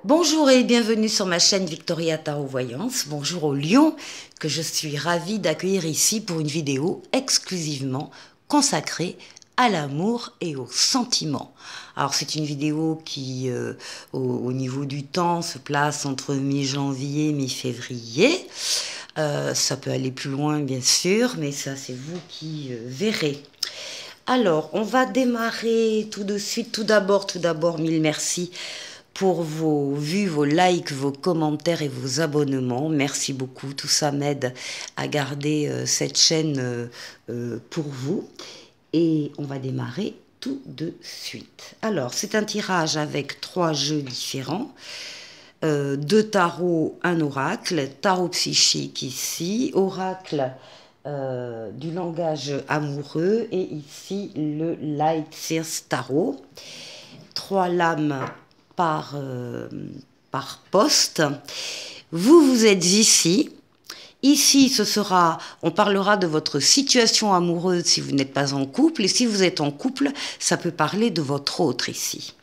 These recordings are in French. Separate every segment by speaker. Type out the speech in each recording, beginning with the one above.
Speaker 1: Bonjour et bienvenue sur ma chaîne Victoria Tarot Voyance. Bonjour aux lions que je suis ravie d'accueillir ici pour une vidéo exclusivement consacrée à l'amour et aux sentiments. Alors c'est une vidéo qui au niveau du temps se place entre mi-janvier et mi-février. Ça peut aller plus loin bien sûr, mais ça c'est vous qui verrez. Alors, on va démarrer tout de suite. Tout d'abord, mille merci pour vos vues, vos likes, vos commentaires et vos abonnements. Merci beaucoup. Tout ça m'aide à garder cette chaîne pour vous. Et on va démarrer tout de suite. Alors, c'est un tirage avec 3 jeux différents. 2 tarots, un oracle. Tarot psychique ici. Oracle du langage amoureux. Et ici, le Light Fierce Tarot. 3 lames par poste. Vous êtes ici. Ici, on parlera de votre situation amoureuse si vous n'êtes pas en couple. Et si vous êtes en couple, ça peut parler de votre autre ici.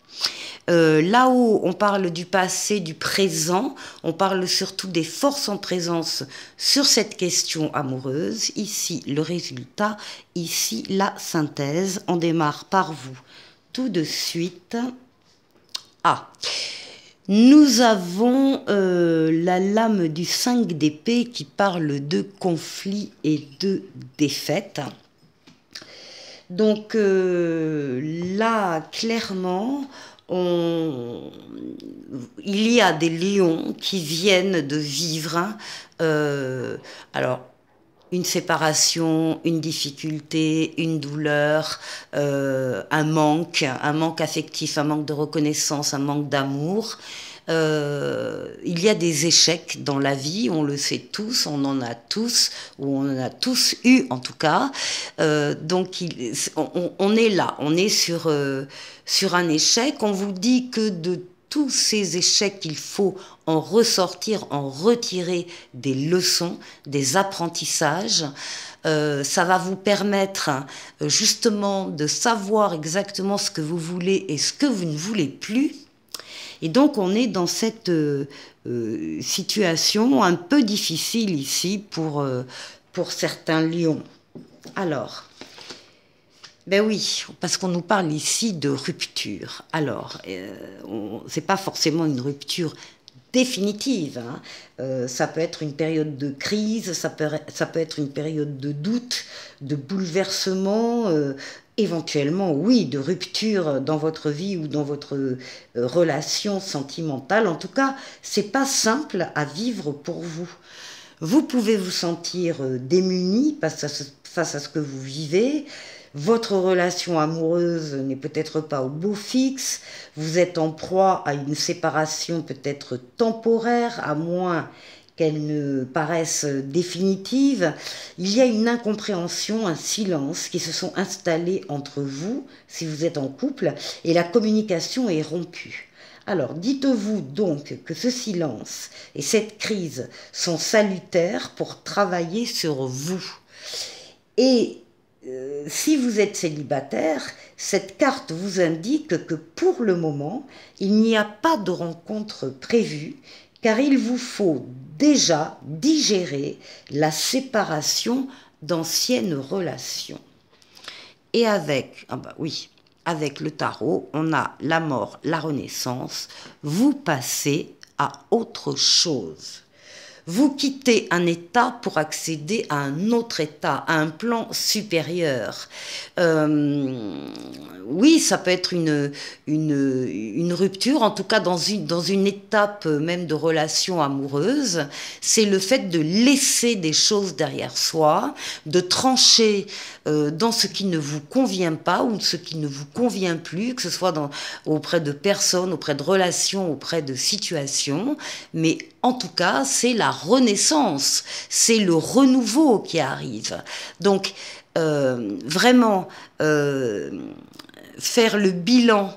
Speaker 1: Là-haut, on parle du passé, du présent. On parle surtout des forces en présence sur cette question amoureuse. Ici, le résultat. Ici, la synthèse. On démarre par vous tout de suite. Nous avons la lame du 5 d'épée qui parle de conflit et de défaite. Donc là, clairement, il y a des lions qui viennent de vivre. Alors, une séparation, une difficulté, une douleur, un manque affectif, un manque de reconnaissance, un manque d'amour. Il y a des échecs dans la vie, on le sait tous, on en a tous, ou on en a tous eu en tout cas. Donc on est là, on est sur un échec. On vous dit que de tous ces échecs, il faut en ressortir, en retirer des leçons, des apprentissages. Ça va vous permettre justement de savoir exactement ce que vous voulez et ce que vous ne voulez plus. Et donc on est dans cette situation un peu difficile ici pour certains lions. Alors, ben oui, parce qu'on nous parle ici de rupture. Alors, c'est pas forcément une rupture définitive. Hein. Ça peut être une période de crise, ça peut être une période de doute, de bouleversement, éventuellement, oui, de rupture dans votre vie ou dans votre relation sentimentale. En tout cas, c'est pas simple à vivre pour vous. Vous pouvez vous sentir démuni face à ce que vous vivez. Votre relation amoureuse n'est peut-être pas au beau fixe. Vous êtes en proie à une séparation peut-être temporaire, à moins qu'elle ne paraisse définitive. Il y a une incompréhension, un silence qui se sont installés entre vous, si vous êtes en couple, et la communication est rompue. Alors, dites-vous donc que ce silence et cette crise sont salutaires pour travailler sur vous. Et si vous êtes célibataire, cette carte vous indique que pour le moment, il n'y a pas de rencontre prévue, car il vous faut déjà digérer la séparation d'anciennes relations. Et avec le tarot, on a la mort, la renaissance. Vous passez à autre chose. Vous quittez un état pour accéder à un autre état, à un plan supérieur. Oui, ça peut être une rupture, en tout cas dans une étape même de relation amoureuse. C'est le fait de laisser des choses derrière soi, de trancher dans ce qui ne vous convient pas ou ce qui ne vous convient plus, que ce soit auprès de personnes, auprès de relations, auprès de situations. Mais en tout cas, c'est la renaissance, c'est le renouveau qui arrive. Donc, faire le bilan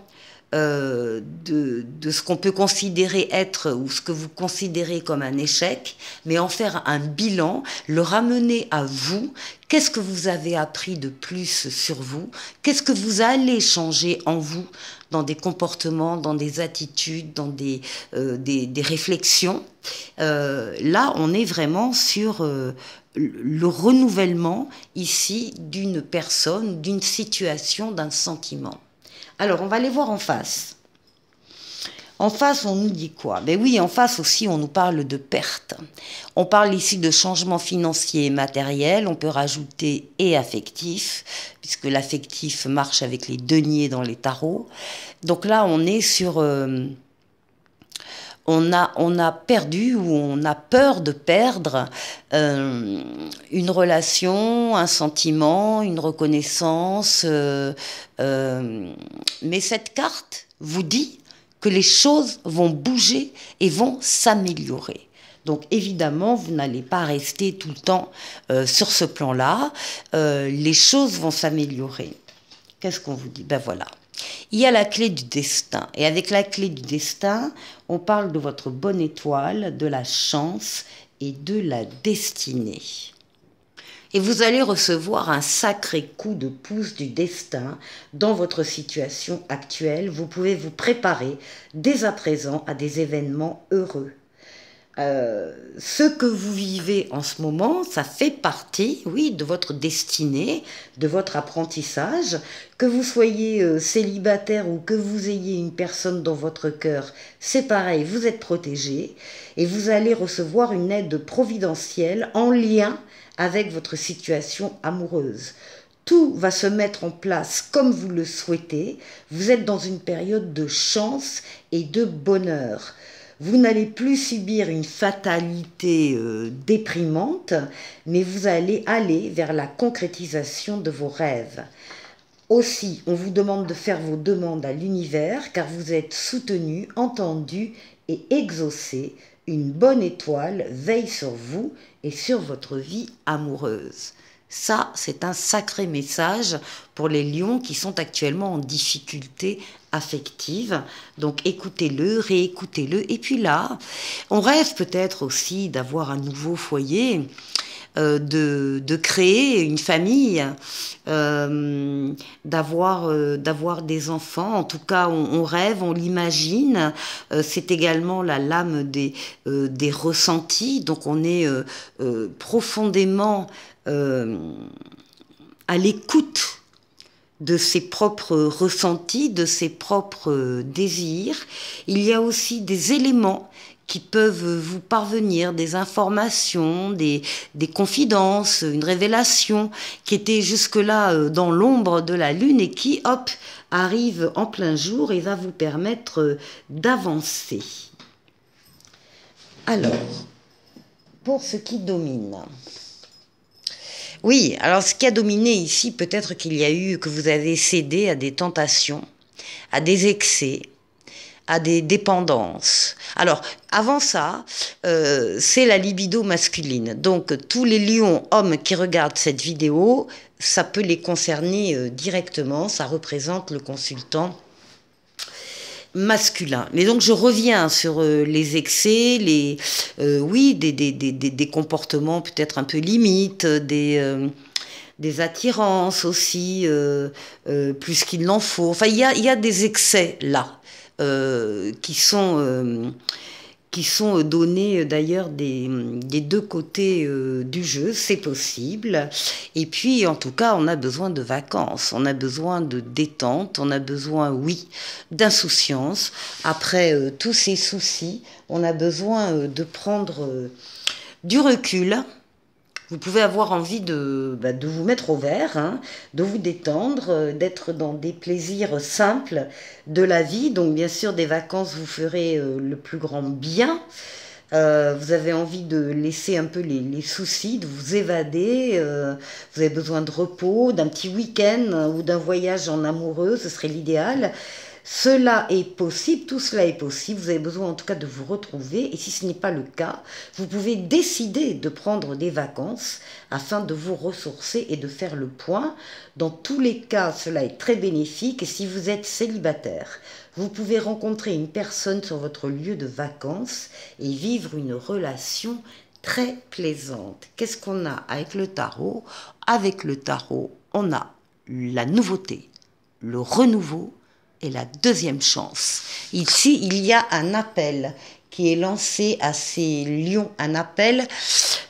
Speaker 1: de de ce qu'on peut considérer être ou ce que vous considérez comme un échec, mais en faire un bilan, le ramener à vous. Qu'est-ce que vous avez appris de plus sur vous? Qu'est-ce que vous allez changer en vous dans des comportements, dans des attitudes, dans des réflexions? Là, on est vraiment sur le renouvellement ici d'une personne, d'une situation, d'un sentiment. Alors, on va aller voir en face. En face, on nous dit quoi? Ben oui, en face aussi, on nous parle de perte. On parle ici de changement financier et matériel. On peut rajouter et affectif, puisque l'affectif marche avec les deniers dans les tarots. Donc là, on est sur... on a perdu ou on a peur de perdre une relation, un sentiment, une reconnaissance. Mais cette carte vous dit que les choses vont bouger et vont s'améliorer. Donc évidemment, vous n'allez pas rester tout le temps sur ce plan-là. Les choses vont s'améliorer. Qu'est-ce qu'on vous dit? Ben voilà. Il y a la clé du destin. Et avec la clé du destin, on parle de votre bonne étoile, de la chance et de la destinée. Et vous allez recevoir un sacré coup de pouce du destin dans votre situation actuelle. Vous pouvez vous préparer dès à présent à des événements heureux. Ce que vous vivez en ce moment, ça fait partie, oui, de votre destinée, de votre apprentissage. Que vous soyez célibataire ou que vous ayez une personne dans votre cœur, c'est pareil, vous êtes protégé et vous allez recevoir une aide providentielle en lien avec votre situation amoureuse. Tout va se mettre en place comme vous le souhaitez. Vous êtes dans une période de chance et de bonheur. Vous n'allez plus subir une fatalité déprimante, mais vous allez aller vers la concrétisation de vos rêves. Aussi, on vous demande de faire vos demandes à l'univers, car vous êtes soutenu, entendu et exaucé. Une bonne étoile veille sur vous et sur votre vie amoureuse. Ça, c'est un sacré message pour les lions qui sont actuellement en difficulté affective. Donc écoutez-le, réécoutez-le. Et puis là, on rêve peut-être aussi d'avoir un nouveau foyer, de créer une famille, d'avoir des enfants. En tout cas, on rêve, on l'imagine. C'est également la lame des ressentis. Donc on est profondément à l'écoute de ses propres ressentis, de ses propres désirs. Il y a aussi des éléments qui peuvent vous parvenir, des informations, des confidences, une révélation qui était jusque-là dans l'ombre de la lune et qui, hop, arrive en plein jour et va vous permettre d'avancer. Alors, pour ce qui domine... Oui, alors ce qui a dominé ici, peut-être qu'il y a eu que vous avez cédé à des tentations, à des excès, à des dépendances. Alors, avant ça, c'est la libido masculine. Donc, tous les lions hommes qui regardent cette vidéo, ça peut les concerner directement. Ça représente le consultant masculin. Mais donc je reviens sur les excès, oui, des comportements peut-être un peu limites, des attirances aussi, plus qu'il n'en faut. Enfin, il y a des excès là qui sont donnés d'ailleurs des deux côtés du jeu, c'est possible. Et puis, en tout cas, on a besoin de vacances, on a besoin de détente, on a besoin, oui, d'insouciance. Après tous ces soucis, on a besoin de prendre du recul. Vous pouvez avoir envie de vous mettre au vert, hein, de vous détendre, d'être dans des plaisirs simples de la vie. Donc bien sûr, des vacances, vous ferez le plus grand bien. Vous avez envie de laisser un peu les soucis, de vous évader. Vous avez besoin de repos, d'un petit week-end ou d'un voyage en amoureux, ce serait l'idéal. Cela est possible, tout cela est possible, vous avez besoin en tout cas de vous retrouver et si ce n'est pas le cas, vous pouvez décider de prendre des vacances afin de vous ressourcer et de faire le point. Dans tous les cas, cela est très bénéfique et si vous êtes célibataire, Vous pouvez rencontrer une personne sur votre lieu de vacances et vivre une relation très plaisante. Qu'est-ce qu'on a avec le tarot? Avec le tarot, on a la nouveauté, le renouveau et la deuxième chance. Ici, il y a un appel qui est lancé à ces lions, un appel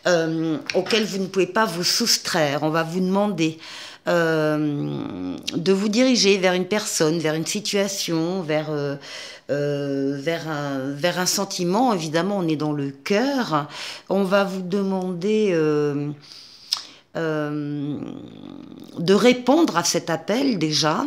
Speaker 1: auquel vous ne pouvez pas vous soustraire. On va vous demander de vous diriger vers une personne, vers une situation, vers un sentiment. Évidemment, on est dans le cœur. On va vous demander de répondre à cet appel déjà,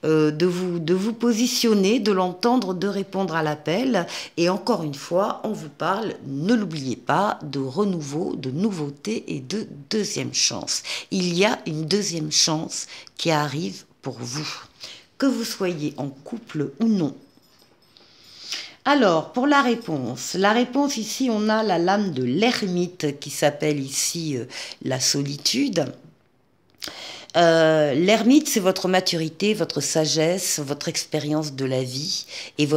Speaker 1: de vous positionner, de l'entendre, de répondre à l'appel. Et encore une fois, on vous parle, ne l'oubliez pas, de renouveau, de nouveauté et de deuxième chance. Il y a une deuxième chance qui arrive pour vous, que vous soyez en couple ou non. Alors, pour la réponse ici, on a la lame de l'ermite qui s'appelle ici la solitude. L'ermite, c'est votre maturité, votre sagesse, votre expérience de la vie et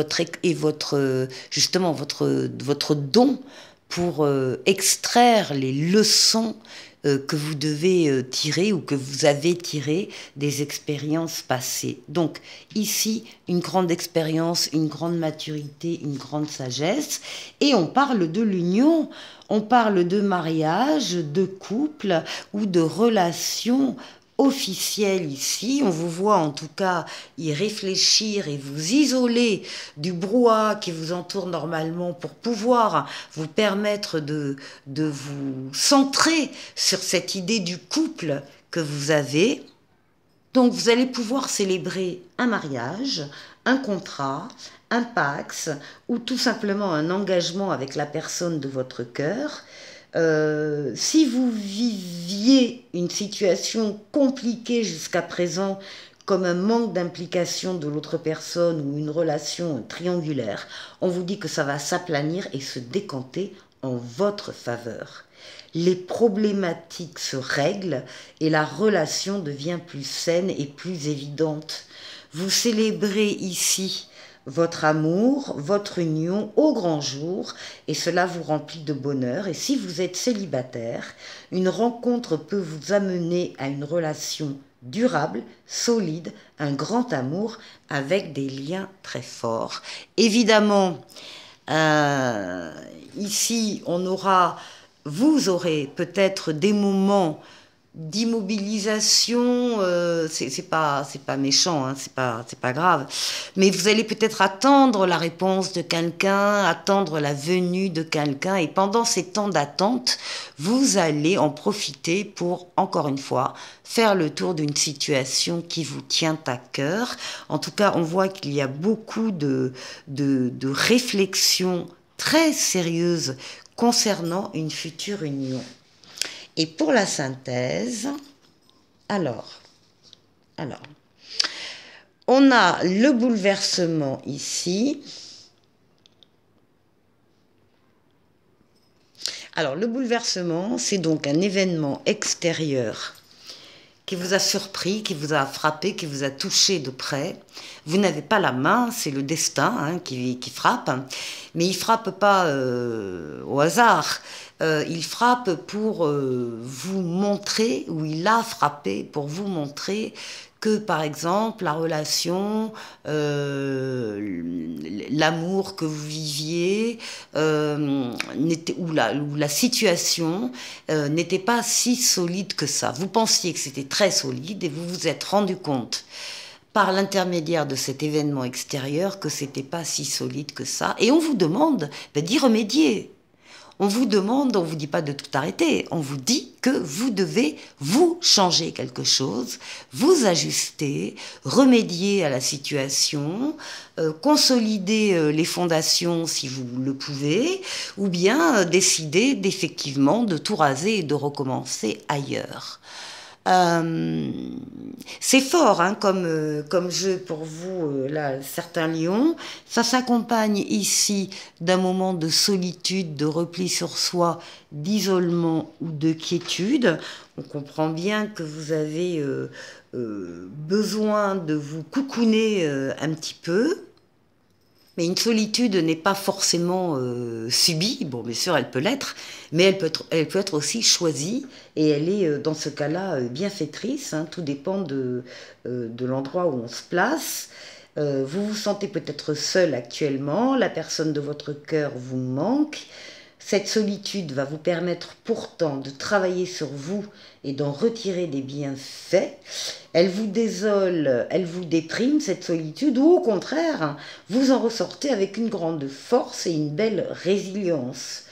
Speaker 1: justement votre don pour extraire les leçons que vous devez tirer ou que vous avez tirées des expériences passées. Donc ici, une grande expérience, une grande maturité, une grande sagesse. Et on parle de l'union, on parle de mariage, de couple ou de relation officielle ici. On vous voit en tout cas y réfléchir et vous isoler du brouhaha qui vous entoure normalement pour pouvoir vous permettre de vous centrer sur cette idée du couple que vous avez. Donc vous allez pouvoir célébrer un mariage, un contrat, un pax ou tout simplement un engagement avec la personne de votre cœur. Si vous viviez une situation compliquée jusqu'à présent, comme un manque d'implication de l'autre personne ou une relation triangulaire, on vous dit que ça va s'aplanir et se décanter en votre faveur. Les problématiques se règlent et la relation devient plus saine et plus évidente. Vous célébrez ici votre amour, votre union au grand jour, et cela vous remplit de bonheur. Et si vous êtes célibataire, une rencontre peut vous amener à une relation durable, solide, un grand amour avec des liens très forts. Évidemment, ici, vous aurez peut-être des moments d'immobilisation, c'est pas méchant, hein, c'est pas grave, mais vous allez peut-être attendre la réponse de quelqu'un, attendre la venue de quelqu'un, et pendant ces temps d'attente, vous allez en profiter pour, encore une fois, faire le tour d'une situation qui vous tient à cœur. En tout cas, on voit qu'il y a beaucoup de réflexions très sérieuses concernant une future union. Et pour la synthèse, alors, on a le bouleversement ici. Alors, le bouleversement, c'est donc un événement extérieur qui vous a surpris, qui vous a frappé, qui vous a touché de près. Vous n'avez pas la main, c'est le destin hein, qui frappe, mais il ne frappe pas au hasard. Il frappe pour vous montrer, ou il a frappé pour vous montrer que, par exemple, la relation, l'amour que vous viviez, ou la situation n'était pas si solide que ça. Vous pensiez que c'était très solide et vous vous êtes rendu compte par l'intermédiaire de cet événement extérieur que c'était pas si solide que ça. Et on vous demande d'y remédier. On vous demande, on vous dit pas de tout arrêter, on vous dit que vous devez vous changer quelque chose, vous ajuster, remédier à la situation, consolider les fondations si vous le pouvez, ou bien décider d'effectivement de tout raser et de recommencer ailleurs. C'est fort hein, comme jeu pour vous, là, certains lions. Ça s'accompagne ici d'un moment de solitude, de repli sur soi, d'isolement ou de quiétude. On comprend bien que vous avez besoin de vous coucouner un petit peu. Mais une solitude n'est pas forcément subie. Bon, bien sûr, elle peut l'être, mais elle peut être aussi choisie. Et elle est, dans ce cas-là, bienfaitrice. Hein. Tout dépend de l'endroit où on se place. Vous vous sentez peut-être seul actuellement. La personne de votre cœur vous manque. Cette solitude va vous permettre pourtant de travailler sur vous et d'en retirer des bienfaits. Elle vous désole, elle vous déprime, cette solitude, ou au contraire, vous en ressortez avec une grande force et une belle résilience.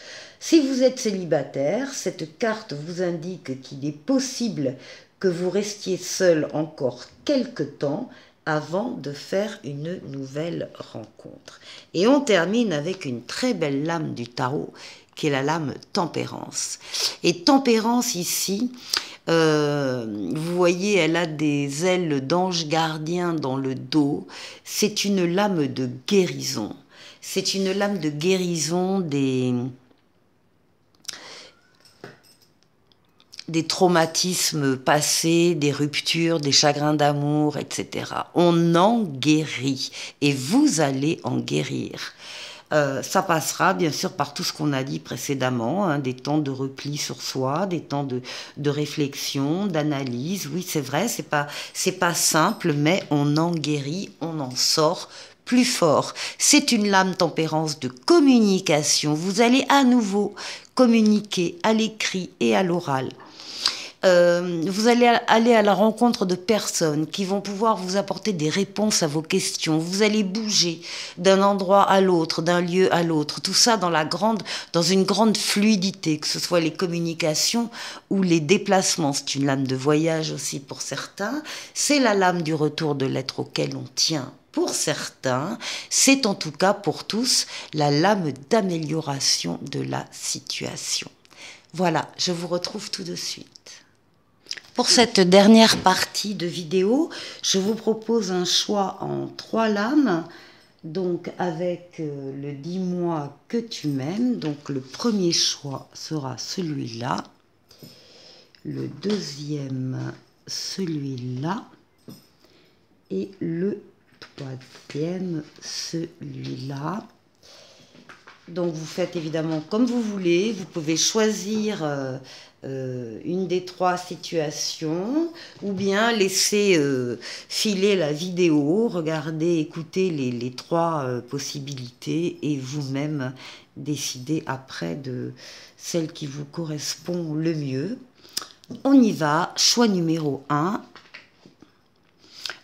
Speaker 1: Si vous êtes célibataire, cette carte vous indique qu'il est possible que vous restiez seul encore quelque temps avant de faire une nouvelle rencontre. Et on termine avec une très belle lame du tarot, qui est la lame Tempérance. Et Tempérance ici, vous voyez, elle a des ailes d'ange gardien dans le dos. C'est une lame de guérison. C'est une lame de guérison des traumatismes passés, des ruptures, des chagrins d'amour, etc. On en guérit et vous allez en guérir. Ça passera bien sûr par tout ce qu'on a dit précédemment, hein, des temps de repli sur soi, des temps de réflexion, d'analyse. Oui, c'est vrai, c'est pas simple, mais on en guérit, on en sort plus fort. C'est une lame Tempérance de communication. Vous allez à nouveau communiquer à l'écrit et à l'oral. Vous allez aller à la rencontre de personnes qui vont pouvoir vous apporter des réponses à vos questions. Vous allez bouger d'un endroit à l'autre, d'un lieu à l'autre. Tout ça dans une grande fluidité, que ce soit les communications ou les déplacements. C'est une lame de voyage aussi pour certains. C'est la lame du retour de l'être auquel on tient. Pour certains, c'est en tout cas pour tous la lame d'amélioration de la situation. Voilà, je vous retrouve tout de suite. Pour cette dernière partie de vidéo, je vous propose un choix en 3 lames, donc avec le dis-moi que tu m'aimes. Donc le premier choix sera celui-là, le deuxième celui-là et le troisième celui-là. Donc vous faites évidemment comme vous voulez, vous pouvez choisir une des 3 situations ou bien laisser filer la vidéo, regarder, écouter les 3 possibilités et vous-même décider après de celle qui vous correspond le mieux. On y va, choix numéro 1.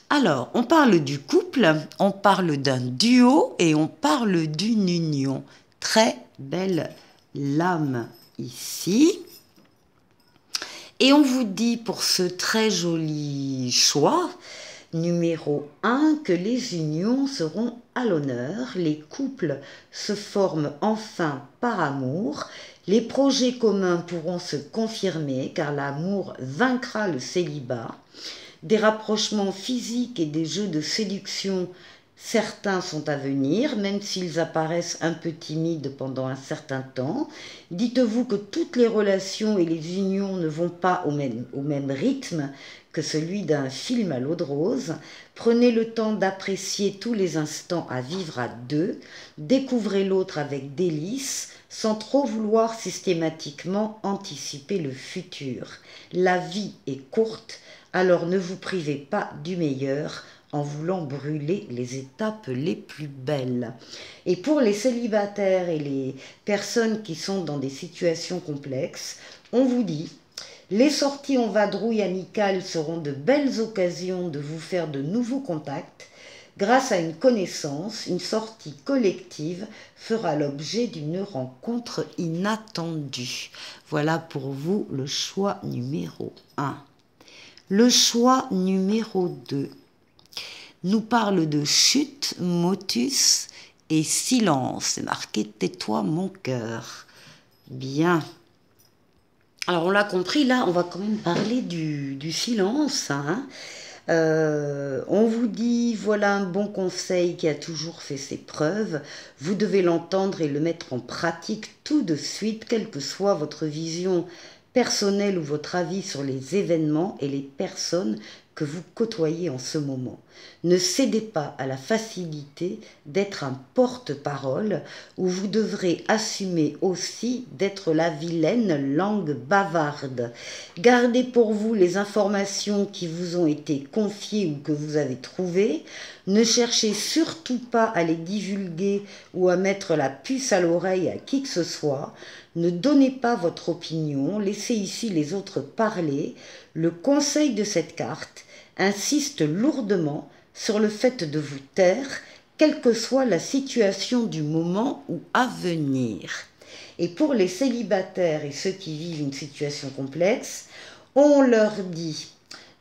Speaker 1: Alors, on parle du couple, on parle d'un duo et on parle d'une union. Très belle lame ici. Et on vous dit pour ce très joli choix, numéro 1, que les unions seront à l'honneur, les couples se forment enfin par amour, les projets communs pourront se confirmer car l'amour vaincra le célibat. Des rapprochements physiques et des jeux de séduction, certains sont à venir, même s'ils apparaissent un peu timides pendant un certain temps. Dites-vous que toutes les relations et les unions ne vont pas au même rythme que celui d'un film à l'eau de rose. Prenez le temps d'apprécier tous les instants à vivre à 2. Découvrez l'autre avec délice, sans trop vouloir systématiquement anticiper le futur. La vie est courte, alors ne vous privez pas du meilleur en voulant brûler les étapes les plus belles. Et pour les célibataires et les personnes qui sont dans des situations complexes, on vous dit, les sorties en vadrouille amicale seront de belles occasions de vous faire de nouveaux contacts. Grâce à une connaissance, une sortie collective fera l'objet d'une rencontre inattendue. Voilà pour vous le choix numéro 1. Le choix numéro 2 nous parle de chute, motus et silence. C'est marqué « Tais-toi mon cœur ». Bien. Alors on l'a compris, là on va quand même parler du silence. Hein. On vous dit, voilà un bon conseil qui a toujours fait ses preuves. Vous devez l'entendre et le mettre en pratique tout de suite, quelle que soit votre vision personnelle ou votre avis sur les événements et les personnes que vous côtoyez en ce moment. Ne cédez pas à la facilité d'être un porte-parole où vous devrez assumer aussi d'être la vilaine langue bavarde. Gardez pour vous les informations qui vous ont été confiées ou que vous avez trouvées. Ne cherchez surtout pas à les divulguer ou à mettre la puce à l'oreille à qui que ce soit. Ne donnez pas votre opinion, laissez ici les autres parler. Le conseil de cette carte insiste lourdement sur le fait de vous taire, quelle que soit la situation du moment ou à venir. Et pour les célibataires et ceux qui vivent une situation complexe, on leur dit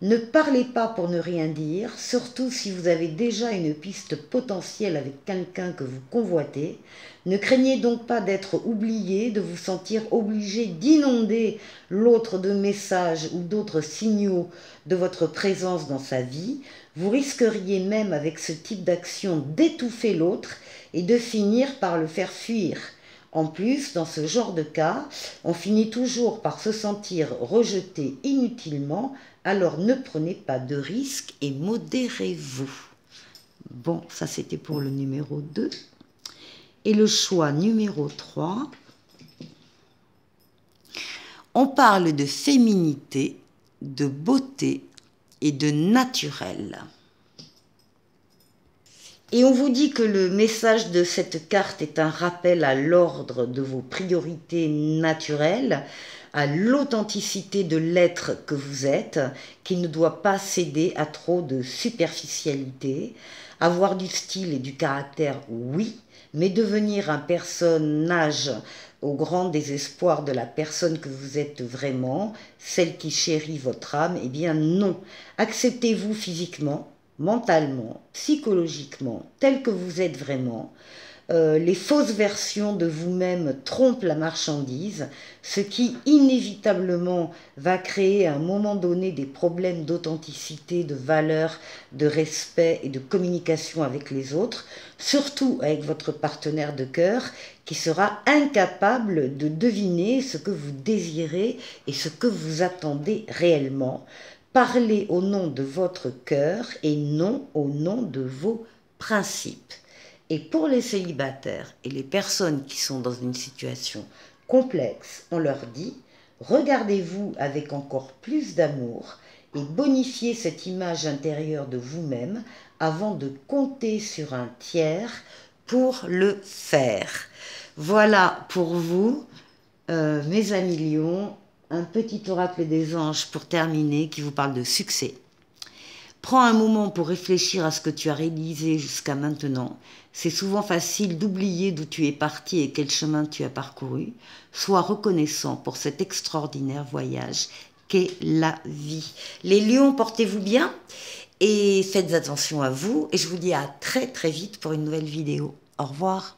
Speaker 1: ne parlez pas pour ne rien dire, surtout si vous avez déjà une piste potentielle avec quelqu'un que vous convoitez. Ne craignez donc pas d'être oublié, de vous sentir obligé d'inonder l'autre de messages ou d'autres signaux de votre présence dans sa vie. Vous risqueriez même avec ce type d'action d'étouffer l'autre et de finir par le faire fuir. En plus, dans ce genre de cas, on finit toujours par se sentir rejeté inutilement, alors ne prenez pas de risques et modérez-vous. Bon, ça c'était pour le numéro 2. Et le choix numéro 3, on parle de féminité, de beauté et de naturel. Et on vous dit que le message de cette carte est un rappel à l'ordre de vos priorités naturelles, à l'authenticité de l'être que vous êtes, qui ne doit pas céder à trop de superficialité. Avoir du style et du caractère, oui, mais devenir un personnage au grand désespoir de la personne que vous êtes vraiment, celle qui chérit votre âme, eh bien non. Acceptez-vous physiquement, mentalement, psychologiquement, tel que vous êtes vraiment. Les fausses versions de vous-même trompent la marchandise, ce qui inévitablement va créer à un moment donné des problèmes d'authenticité, de valeur, de respect et de communication avec les autres, surtout avec votre partenaire de cœur qui sera incapable de deviner ce que vous désirez et ce que vous attendez réellement. Parlez au nom de votre cœur et non au nom de vos principes. Et pour les célibataires et les personnes qui sont dans une situation complexe, on leur dit « Regardez-vous avec encore plus d'amour et bonifiez cette image intérieure de vous-même avant de compter sur un tiers pour le faire. » Voilà pour vous, mes amis lions, un petit oracle des anges pour terminer qui vous parle de succès. Prends un moment pour réfléchir à ce que tu as réalisé jusqu'à maintenant. C'est souvent facile d'oublier d'où tu es parti et quel chemin tu as parcouru. Sois reconnaissant pour cet extraordinaire voyage qu'est la vie. Les lions, portez-vous bien et faites attention à vous. Et je vous dis à très très vite pour une nouvelle vidéo. Au revoir.